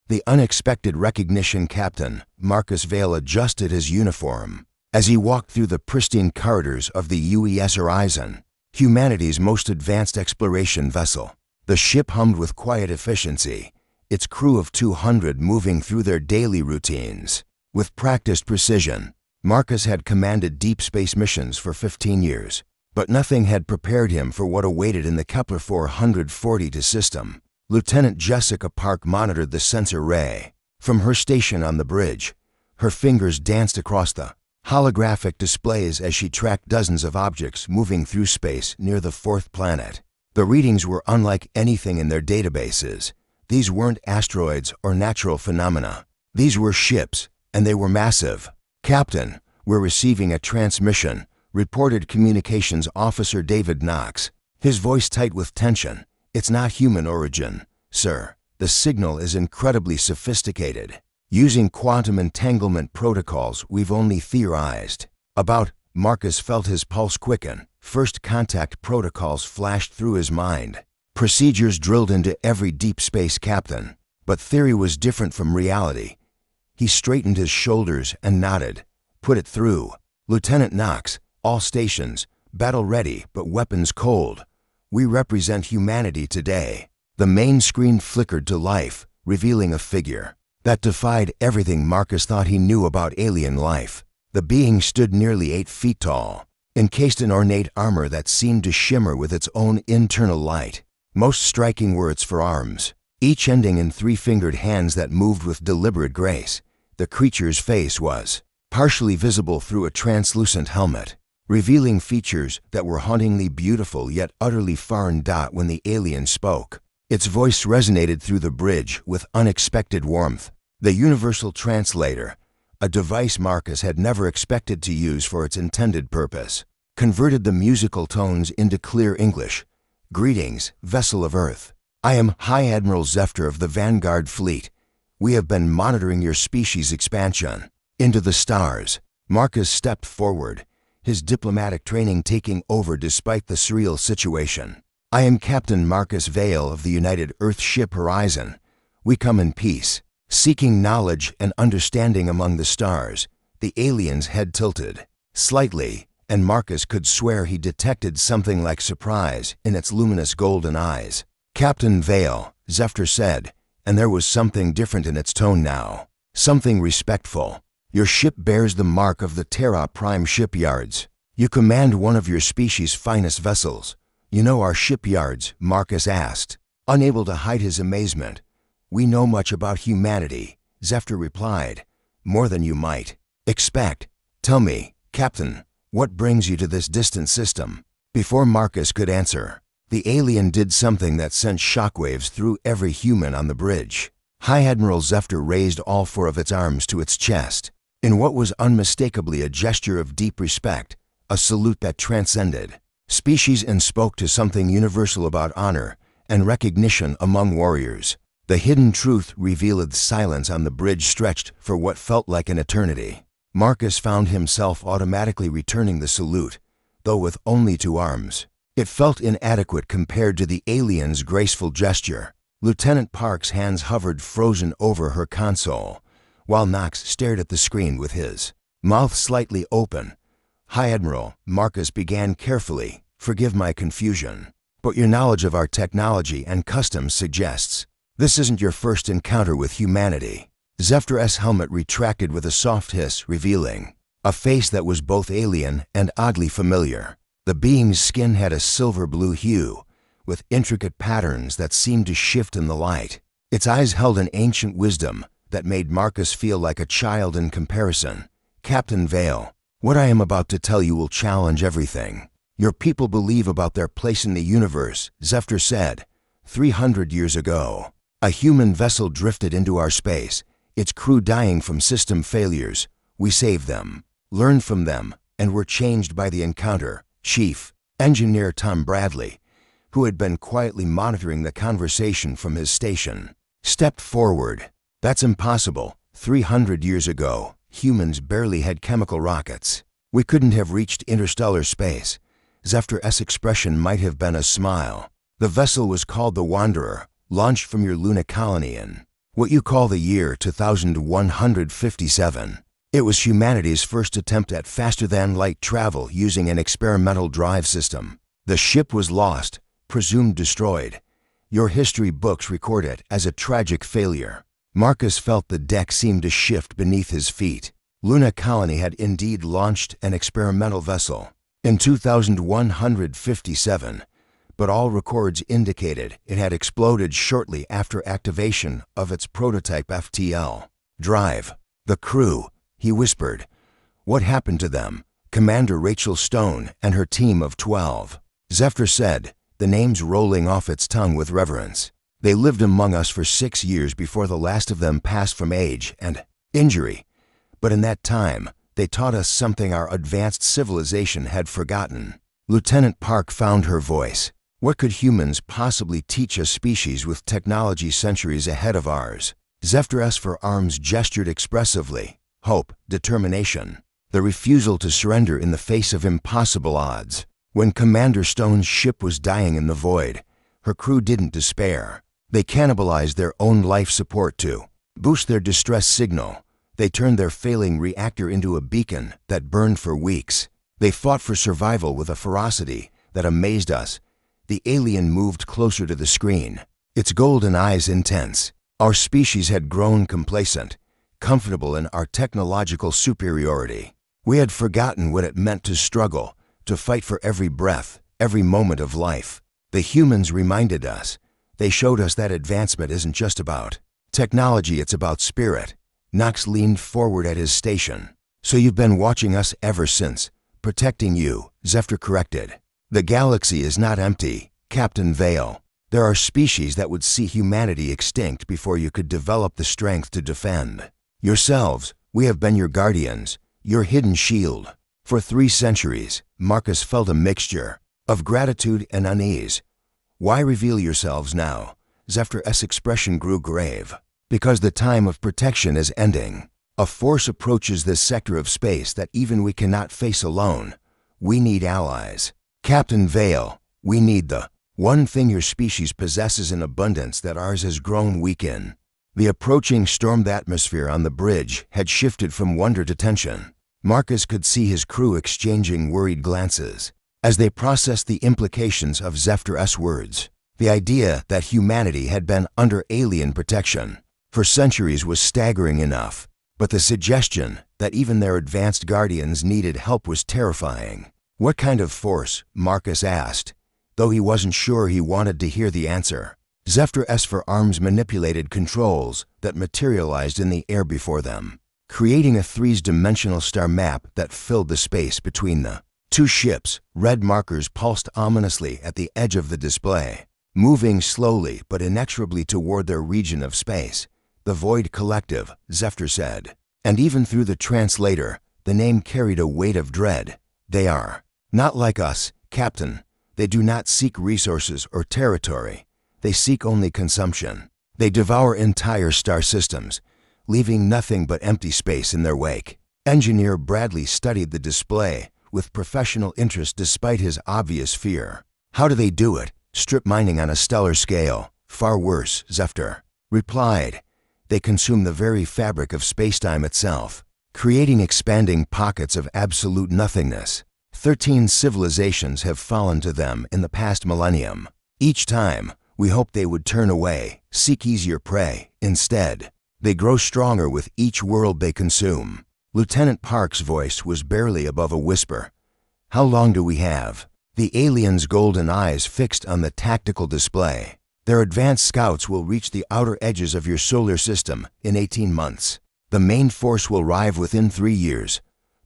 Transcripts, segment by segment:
The unexpected recognition. Captain Marcus Vale adjusted his uniform. As he walked through the pristine corridors of the UES Horizon, humanity's most advanced exploration vessel, the ship hummed with quiet efficiency, its crew of 200 moving through their daily routines. With practiced precision, Marcus had commanded deep space missions for 15 years, but nothing had prepared him for what awaited in the Kepler 442 system. Lieutenant Jessica Park monitored the sensor ray. From her station on the bridge, her fingers danced across the holographic displays as she tracked dozens of objects moving through space near the fourth planet. The readings were unlike anything in their databases. These weren't asteroids or natural phenomena. These were ships, and they were massive. "Captain, we're receiving a transmission," reported Communications Officer David Knox, his voice tight with tension. "It's not human origin, sir. The signal is incredibly sophisticated. Using quantum entanglement protocols we've only theorized about." Marcus felt his pulse quicken. First contact protocols flashed through his mind. Procedures drilled into every deep space captain. But theory was different from reality. He straightened his shoulders and nodded. "Put it through." "Lieutenant Knox, all stations, battle ready but weapons cold. We represent humanity today." The main screen flickered to life, revealing a figure that defied everything Marcus thought he knew about alien life. The being stood nearly 8 feet tall, encased in ornate armor that seemed to shimmer with its own internal light. Most striking were its forearms, each ending in 3-fingered hands that moved with deliberate grace. The creature's face was partially visible through a translucent helmet, revealing features that were hauntingly beautiful yet utterly foreign. When the alien spoke, its voice resonated through the bridge with unexpected warmth. The universal translator, a device Marcus had never expected to use for its intended purpose, converted the musical tones into clear English. "Greetings, vessel of Earth. I am High Admiral Zephyr of the Vanguard Fleet. We have been monitoring your species' expansion into the stars." Marcus stepped forward, his diplomatic training taking over despite the surreal situation. "I am Captain Marcus Vale of the United Earthship Horizon. We come in peace, seeking knowledge and understanding among the stars." The alien's head tilted slightly, and Marcus could swear he detected something like surprise in its luminous golden eyes. "Captain Vale," Zephyr said, and there was something different in its tone now, something respectful. "Your ship bears the mark of the Terra Prime shipyards. You command one of your species' finest vessels. You know our shipyards?" Marcus asked, unable to hide his amazement. "We know much about humanity," Zephyr replied. "More than you might expect. Tell me, Captain, what brings you to this distant system?" Before Marcus could answer, the alien did something that sent shockwaves through every human on the bridge. High Admiral Zephyr raised all 4 of its arms to its chest, in what was unmistakably a gesture of deep respect, a salute that transcended species and spoke to something universal about honor and recognition among warriors. The hidden truth revealed. Silence on the bridge stretched for what felt like an eternity. Marcus found himself automatically returning the salute, though with only 2 arms. It felt inadequate compared to the alien's graceful gesture. Lieutenant Park's hands hovered frozen over her console, while Knox stared at the screen with his mouth slightly open. "High Admiral," Marcus began carefully, "forgive my confusion, but your knowledge of our technology and customs suggests this isn't your first encounter with humanity." Zephyr's helmet retracted with a soft hiss, revealing a face that was both alien and oddly familiar. The being's skin had a silver-blue hue, with intricate patterns that seemed to shift in the light. Its eyes held an ancient wisdom that made Marcus feel like a child in comparison. "Captain Vale, what I am about to tell you will challenge everything your people believe about their place in the universe," Zephyr said. 300 years ago, a human vessel drifted into our space, its crew dying from system failures. We saved them, learned from them, and were changed by the encounter. Chief Engineer Tom Bradley, who had been quietly monitoring the conversation from his station, stepped forward. "That's impossible. 300 years ago, humans barely had chemical rockets. We couldn't have reached interstellar space." Zephyr's expression might have been a smile. "The vessel was called the Wanderer, launched from your Luna colony in What you call the year 2157. It was humanity's first attempt at faster-than-light travel using an experimental drive system. The ship was lost, presumed destroyed. Your history books record it as a tragic failure. Marcus felt the deck seemed to shift beneath his feet. Luna Colony had indeed launched an experimental vessel in 2157, but all records indicated it had exploded shortly after activation of its prototype FTL drive. The crew, he whispered. What happened to them? Commander Rachel Stone and her team of 12. Zephyr said, the names rolling off its tongue with reverence. They lived among us for 6 years before the last of them passed from age and injury. But in that time, they taught us something our advanced civilization had forgotten. Lieutenant Park found her voice. What could humans possibly teach a species with technology centuries ahead of ours? Zephyr S for Arms gestured expressively. Hope, determination, the refusal to surrender in the face of impossible odds. When Commander Stone's ship was dying in the void, her crew didn't despair. They cannibalized their own life support to boost their distress signal. They turned their failing reactor into a beacon that burned for weeks. They fought for survival with a ferocity that amazed us. The alien moved closer to the screen, its golden eyes intense. Our species had grown complacent, comfortable in our technological superiority. We had forgotten what it meant to struggle, to fight for every breath, every moment of life. The humans reminded us. They showed us that advancement isn't just about technology, it's about spirit. Knox leaned forward at his station. So you've been watching us ever since. Protecting you, Zephyr corrected. The galaxy is not empty, Captain Vale. There are species that would see humanity extinct before you could develop the strength to defend. Yourselves, we have been your guardians, your hidden shield. For 3 centuries, Marcus felt a mixture of gratitude and unease. Why reveal yourselves now? Zephyr's expression grew grave. Because the time of protection is ending. A force approaches this sector of space that even we cannot face alone. We need allies. Captain Vale, we need the one thing your species possesses in abundance that ours has grown weak in. The approaching stormed atmosphere on the bridge had shifted from wonder to tension. Marcus could see his crew exchanging worried glances as they processed the implications of Zephyr's words. The idea that humanity had been under alien protection for centuries was staggering enough, but the suggestion that even their advanced guardians needed help was terrifying. What kind of force? Marcus asked, though he wasn't sure he wanted to hear the answer. Zephyr S for Arms manipulated controls that materialized in the air before them, creating a 3-dimensional star map that filled the space between the 2 ships. Red markers pulsed ominously at the edge of the display, moving slowly but inexorably toward their region of space. The Void Collective, Zephyr said. And even through the translator, the name carried a weight of dread. They are not like us, Captain. They do not seek resources or territory. They seek only consumption. They devour entire star systems, leaving nothing but empty space in their wake. Engineer Bradley studied the display with professional interest despite his obvious fear. How do they do it? Strip mining on a stellar scale. Far worse, Zephyr replied. They consume the very fabric of spacetime itself, creating expanding pockets of absolute nothingness. 13 civilizations have fallen to them in the past millennium. Each time, we hoped they would turn away, seek easier prey. Instead, they grow stronger with each world they consume. Lieutenant Park's voice was barely above a whisper. How long do we have? The aliens' golden eyes fixed on the tactical display. Their advanced scouts will reach the outer edges of your solar system in 18 months. The main force will arrive within 3 years.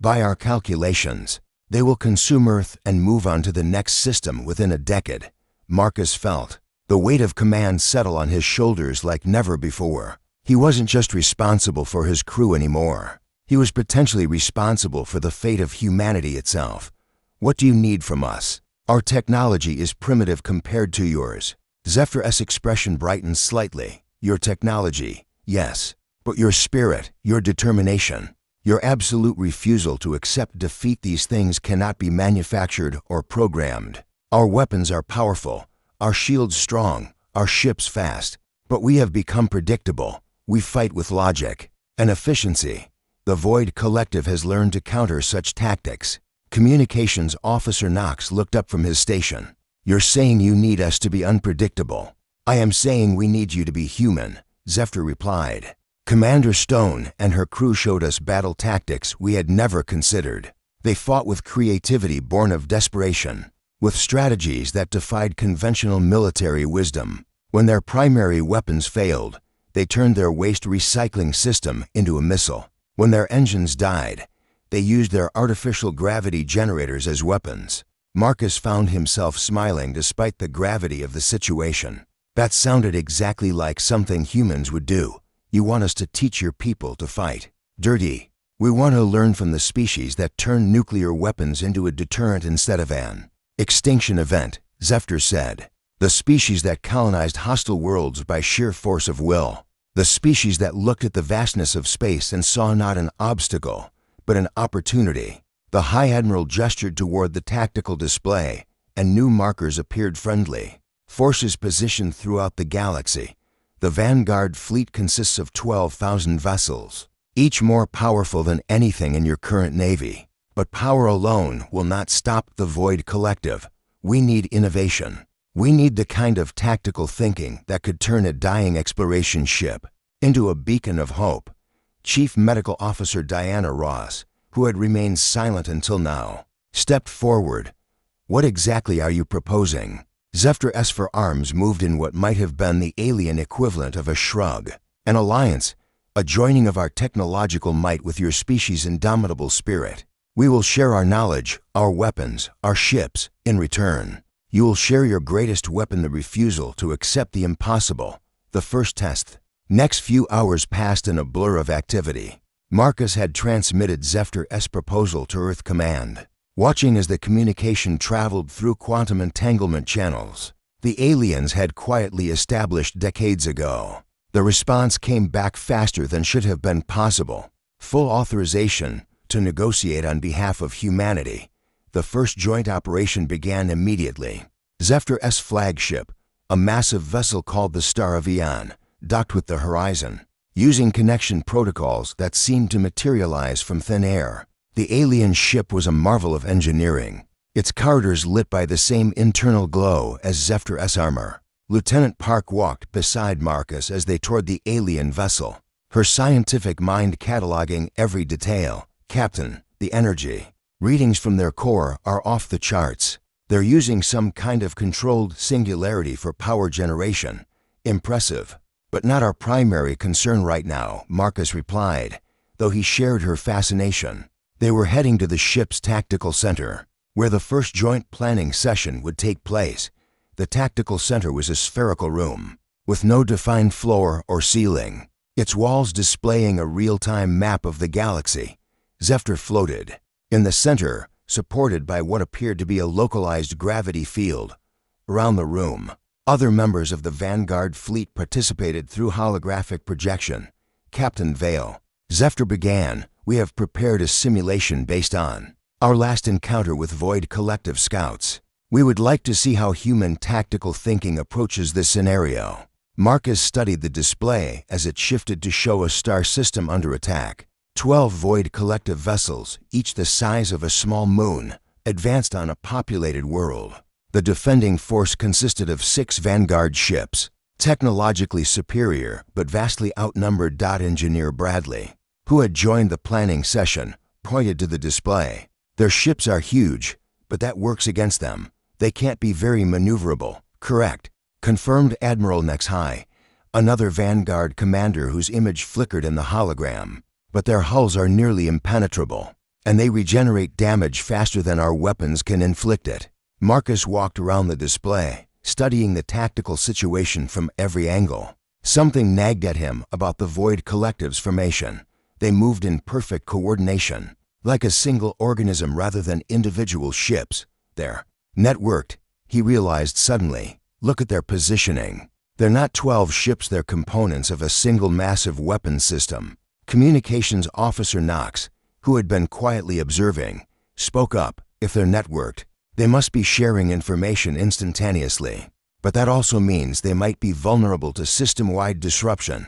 By our calculations, they will consume Earth and move on to the next system within a decade. Marcus felt the weight of command settle on his shoulders like never before. He wasn't just responsible for his crew anymore. He was potentially responsible for the fate of humanity itself. What do you need from us? Our technology is primitive compared to yours. Zephyr's expression brightened slightly. Your technology, yes, but your spirit, your determination, your absolute refusal to accept defeat, these things cannot be manufactured or programmed. Our weapons are powerful, our shields strong, our ships fast, but we have become predictable. We fight with logic and efficiency. The Void Collective has learned to counter such tactics. Communications Officer Knox looked up from his station. You're saying you need us to be unpredictable. I am saying we need you to be human, Zephyr replied. Commander Stone and her crew showed us battle tactics we had never considered. They fought with creativity born of desperation, with strategies that defied conventional military wisdom. When their primary weapons failed, they turned their waste recycling system into a missile. When their engines died, they used their artificial gravity generators as weapons. Marcus found himself smiling despite the gravity of the situation. That sounded exactly like something humans would do. You want us to teach your people to fight. Dirty. We want to learn from the species that turned nuclear weapons into a deterrent instead of an extinction event, Zephyr said. The species that colonized hostile worlds by sheer force of will. The species that looked at the vastness of space and saw not an obstacle, but an opportunity. The High Admiral gestured toward the tactical display, and new markers appeared friendly. Forces positioned throughout the galaxy. The Vanguard fleet consists of 12,000 vessels, each more powerful than anything in your current navy. But power alone will not stop the Void Collective. We need innovation. We need the kind of tactical thinking that could turn a dying exploration ship into a beacon of hope. Chief Medical Officer Diana Ross, who had remained silent until now, stepped forward. What exactly are you proposing? Zephyr S. for arms moved in what might have been the alien equivalent of a shrug. An alliance, a joining of our technological might with your species' indomitable spirit. We will share our knowledge, our weapons, our ships. In return, you will share your greatest weapon, the refusal to accept the impossible, the first test. Next few hours passed in a blur of activity. Marcus had transmitted Zephyr S. proposal to Earth Command, watching as the communication traveled through quantum entanglement channels the aliens had quietly established decades ago. The response came back faster than should have been possible. Full authorization to negotiate on behalf of humanity. The first joint operation began immediately. Zephyr S. flagship, a massive vessel called the Star of Eon, docked with the Horizon. Using connection protocols that seemed to materialize from thin air, the alien ship was a marvel of engineering, its corridors lit by the same internal glow as Zephyr S. armor. Lieutenant Park walked beside Marcus as they toured the alien vessel, her scientific mind cataloging every detail. Captain, the energy readings from their core are off the charts. They're using some kind of controlled singularity for power generation. Impressive. But not our primary concern right now, Marcus replied, though he shared her fascination. They were heading to the ship's tactical center, where the first joint planning session would take place. The tactical center was a spherical room, with no defined floor or ceiling, its walls displaying a real-time map of the galaxy. Zephyr floated in the center, supported by what appeared to be a localized gravity field. Around the room, other members of the Vanguard fleet participated through holographic projection. Captain Vale, Zephyr began, we have prepared a simulation based on our last encounter with Void Collective scouts. We would like to see how human tactical thinking approaches this scenario. Marcus studied the display as it shifted to show a star system under attack. 12 Void Collective vessels, each the size of a small moon, advanced on a populated world. The defending force consisted of 6 Vanguard ships, technologically superior but vastly outnumbered. Engineer Bradley, who had joined the planning session, pointed to the display. Their ships are huge, but that works against them. They can't be very maneuverable. Correct, confirmed Admiral Nexhigh, another Vanguard commander whose image flickered in the hologram. But their hulls are nearly impenetrable, and they regenerate damage faster than our weapons can inflict it. Marcus walked around the display, studying the tactical situation from every angle. Something nagged at him about the Void Collective's formation. They moved in perfect coordination, like a single organism rather than individual ships. They're networked, he realized suddenly. Look at their positioning. They're not 12 ships, they're components of a single massive weapons system. Communications Officer Knox, who had been quietly observing, spoke up. If they're networked, they must be sharing information instantaneously. But that also means they might be vulnerable to system-wide disruption.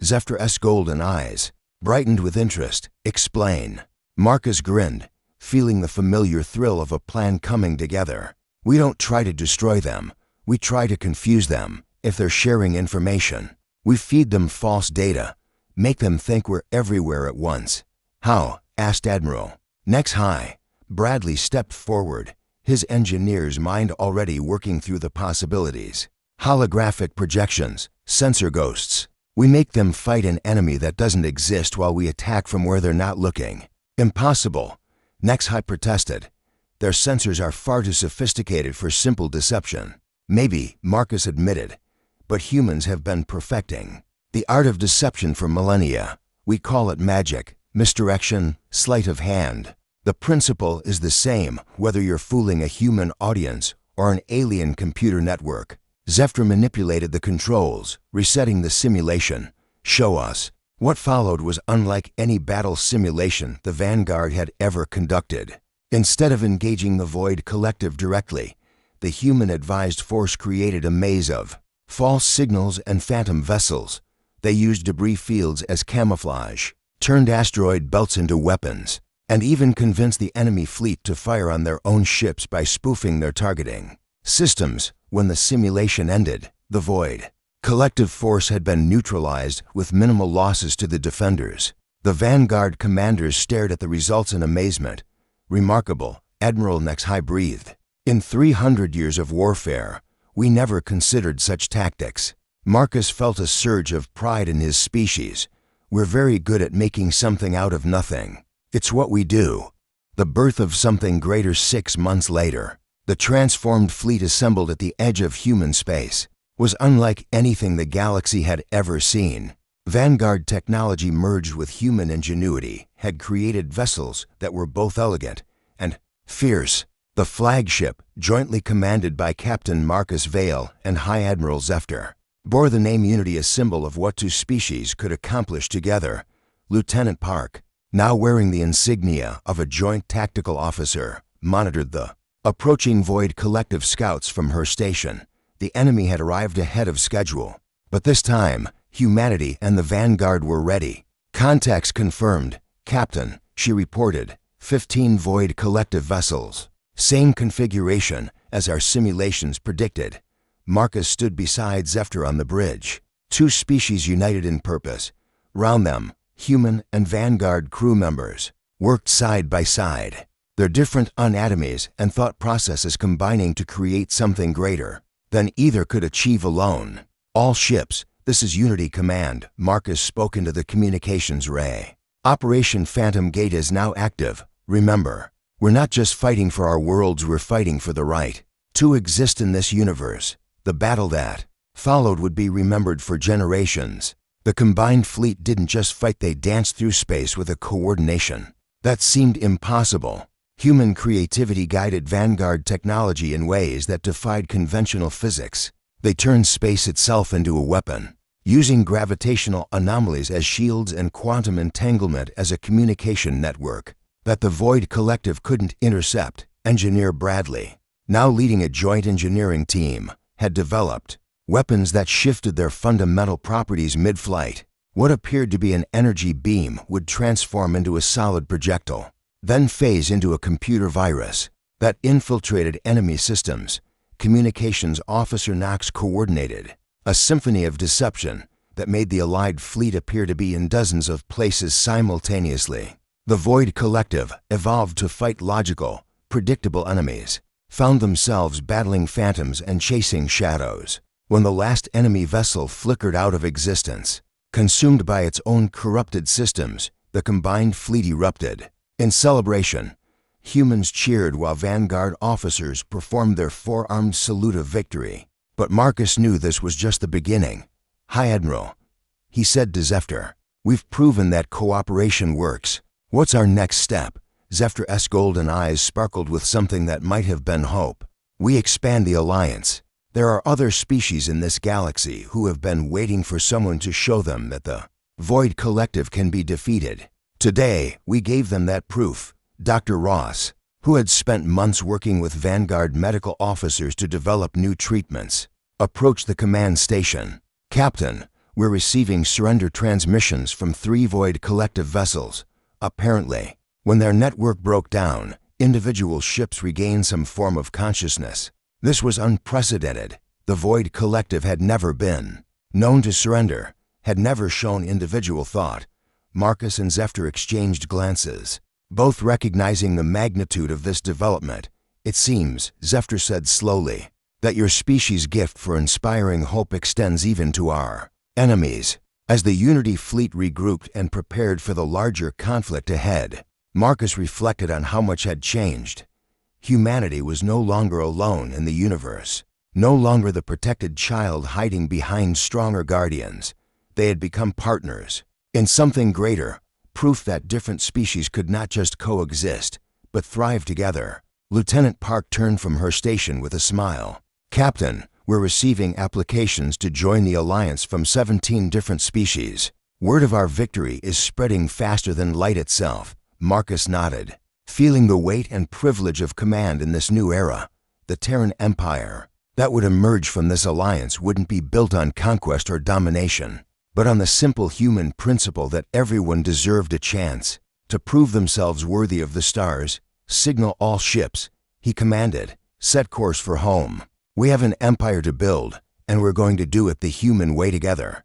Zephyr's golden eyes brightened with interest. Explain. Marcus grinned, feeling the familiar thrill of a plan coming together. We don't try to destroy them. We try to confuse them. If they're sharing information, we feed them false data, make them think we're everywhere at once. How? Asked Admiral. Next high. Bradley stepped forward, his engineer's mind already working through the possibilities. Holographic projections, sensor ghosts. We make them fight an enemy that doesn't exist while we attack from where they're not looking. Impossible. Next high protested. Their sensors are far too sophisticated for simple deception. Maybe, Marcus admitted, but humans have been perfecting the art of deception for millennia. We call it magic, misdirection, sleight of hand. The principle is the same whether you're fooling a human audience or an alien computer network. Zephyr manipulated the controls, resetting the simulation. Show us. What followed was unlike any battle simulation the Vanguard had ever conducted. Instead of engaging the Void Collective directly, the human-advised force created a maze of false signals and phantom vessels. They used debris fields as camouflage, turned asteroid belts into weapons, and even convinced the enemy fleet to fire on their own ships by spoofing their targeting systems. When the simulation ended, the Void Collective force had been neutralized with minimal losses to the defenders. The Vanguard commanders stared at the results in amazement. Remarkable, Admiral Nexhigh breathed. In 300 years of warfare, we never considered such tactics. Marcus felt a surge of pride in his species. We're very good at making something out of nothing. It's what we do. The birth of something greater 6 months later. The transformed fleet assembled at the edge of human space was unlike anything the galaxy had ever seen. Vanguard technology merged with human ingenuity had created vessels that were both elegant and fierce. The flagship, jointly commanded by Captain Marcus Vale and High Admiral Zephyr, bore the name Unity, a symbol of what two species could accomplish together. Lieutenant Park, now wearing the insignia of a joint tactical officer, monitored the approaching Void Collective scouts from her station. The enemy had arrived ahead of schedule, but this time, humanity and the Vanguard were ready. Contacts confirmed. Captain, she reported, 15 Void Collective vessels. Same configuration as our simulations predicted. Marcus stood beside Zephyr on the bridge. Two species united in purpose. Round them, human and Vanguard crew members worked side by side, their different anatomies and thought processes combining to create something greater than either could achieve alone. All ships, this is Unity Command, Marcus spoke into the communications ray. Operation Phantom Gate is now active. Remember, we're not just fighting for our worlds, we're fighting for the right to exist in this universe. The battle that followed would be remembered for generations. The combined fleet didn't just fight, they danced through space with a coordination that seemed impossible. Human creativity guided Vanguard technology in ways that defied conventional physics. They turned space itself into a weapon, using gravitational anomalies as shields and quantum entanglement as a communication network that the Void Collective couldn't intercept. Engineer Bradley, now leading a joint engineering team, had developed weapons that shifted their fundamental properties mid-flight. What appeared to be an energy beam would transform into a solid projectile, then phase into a computer virus that infiltrated enemy systems. Communications Officer Knox coordinated a symphony of deception that made the Allied fleet appear to be in dozens of places simultaneously. The Void Collective evolved to fight logical, predictable enemies, found themselves battling phantoms and chasing shadows. When the last enemy vessel flickered out of existence, consumed by its own corrupted systems, the combined fleet erupted. In celebration, humans cheered while Vanguard officers performed their four-armed salute of victory. But Marcus knew this was just the beginning. High Admiral, he said to Zephyr, we've proven that cooperation works. What's our next step? Zephyr's golden eyes sparkled with something that might have been hope. We expand the alliance. There are other species in this galaxy who have been waiting for someone to show them that the Void Collective can be defeated. Today, we gave them that proof. Dr. Ross, who had spent months working with Vanguard medical officers to develop new treatments, approached the command station. Captain, we're receiving surrender transmissions from 3 Void collective vessels. Apparently, when their network broke down, individual ships regained some form of consciousness. This was unprecedented. The Void collective had never been known to surrender, had never shown individual thought. Marcus and Zephyr exchanged glances, both recognizing the magnitude of this development. It seems, Zephyr said slowly, that your species' gift for inspiring hope extends even to our enemies. As the Unity fleet regrouped and prepared for the larger conflict ahead, Marcus reflected on how much had changed. Humanity was no longer alone in the universe, no longer the protected child hiding behind stronger guardians. They had become partners in something greater, proof that different species could not just coexist, but thrive together. Lieutenant Park turned from her station with a smile. Captain, we're receiving applications to join the Alliance from 17 different species. Word of our victory is spreading faster than light itself. Marcus nodded, feeling the weight and privilege of command in this new era. The Terran Empire that would emerge from this alliance wouldn't be built on conquest or domination, but on the simple human principle that everyone deserved a chance to prove themselves worthy of the stars. Signal all ships, he commanded. Set course for home. We have an empire to build, and we're going to do it the human way together.